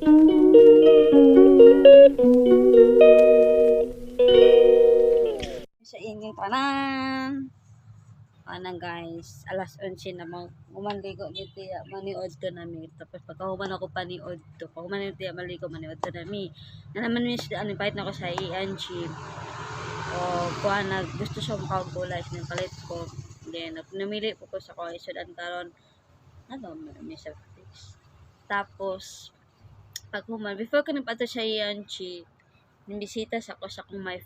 Sa inyong tanan. Anang guys, alas 11 na gumanligo ni Tia, maniod to nami. Tapos pagkahuman ako paniod to. Pagkahuman ni Tia, maligo, maniod to nami. Na naman miss, invite na ako sa ENG. O, kuha na, gusto siya makagulay, sinapalit ko. Then, namili po ko sa ko, isudan karon ano, may sa fix. Tapos, paghuman, before ko napato sa ENG, nimbisita sa ko sa kong my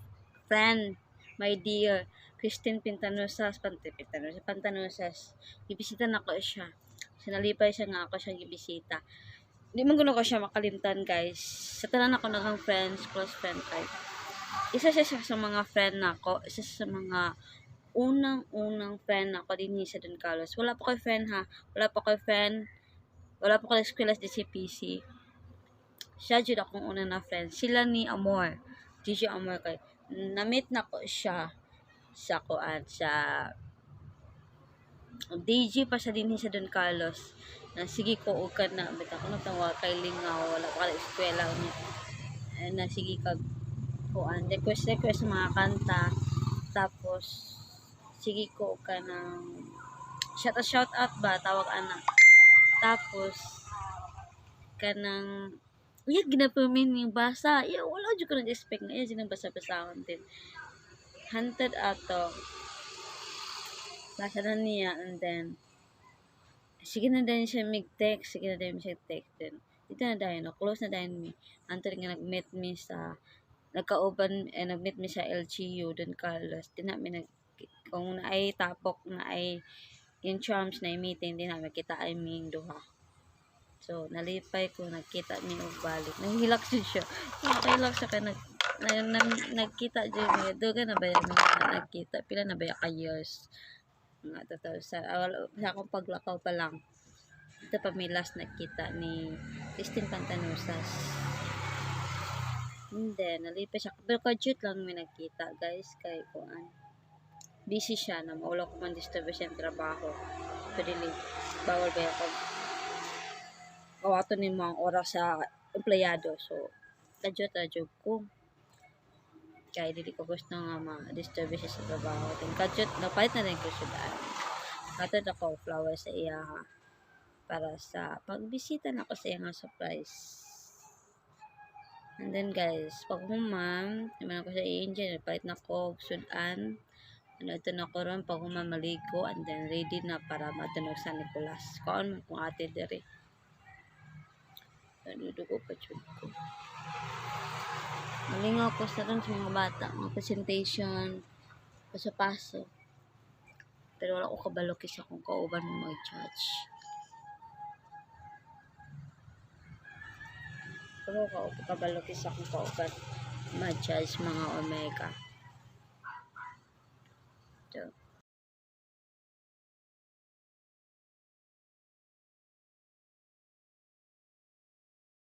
friend, my dear, Christine Pintanosas, Pantanosas. Gibisita na ko siya. Sinalipay siya nga ako siya gibisita. Di man gusto ko siya makalimtan, guys. Sa tanan ako nagang friends, close friend type. Isa siya sa mga friend nako, isa sa mga unang friend nako din sa Don Carlos. Wala pa ko'y friend ha. Wala pa ko'y friend. Wala pa ko'y eskwela sa DCPC. Siya jud akong una na friend. Sila ni Amor. Gigi Amor kay na-meet na ko siya sa kuan sa DG pa sa dinhi sa Don Carlos. Na sige ko og ka na bitaw ko nagtawa kay lingaw wala pa ka eskwela unya. Na sige kag kuan request mga kanta. Tapos sige ko og ka ng shout out ba tawag ana. Tapos kanang iya ginapamin yung basa. Iya wala jud ko nag-expect na iya ginang basa-basahon din. Hunted ato. Basa na niya and then sige na din siya mag-text. Sige na din siya text din. Dito na dahil no. Close na dahil mi. Anto nga nag-meet mi sa nagkauban nag-meet mi sa LGU Don Carlos. Di na mi nag kung na ay tapok na ay in charms na meeting din na kita ay ming duha. So nalipay ko nakita mi og balik. Nahilak siya. Nahilak siya kay nagkita dyan doga na ba yan nagkita pila na ba ka years nga totoo sa akong paglakaw pa lang ito pa may last nagkita ni Christine Pantanosas hindi nalipay siya pero ka-cute lang may nagkita guys kay kuan busy siya na maulaw ko man disturb siya ng trabaho pero bawal ba ako kawato ni mga oras sa empleyado so kadyo ko kaya dili ko gusto nga ma-disturb siya sa trabaho. Then kadjot napalit na rin ko siya daan. Katod ako flower sa iya ha. Para sa pagbisita na ako sa iya nga surprise. And then guys, pag human, naman ako sa angel, napalit na ko sudan. Ano ito na ko ron, pag human maligo, and then ready na para matunog sa Nicolas. Kaon mo kung ate diri. Nadudugo pa ko. Malingaw ko sa rin sa mga bata, mga presentation, paso-paso. Pero wala ko kabalokis akong kauban mo mag-judge. Pero wala ko kabalokis akong kauban mag-judge mga omega. So,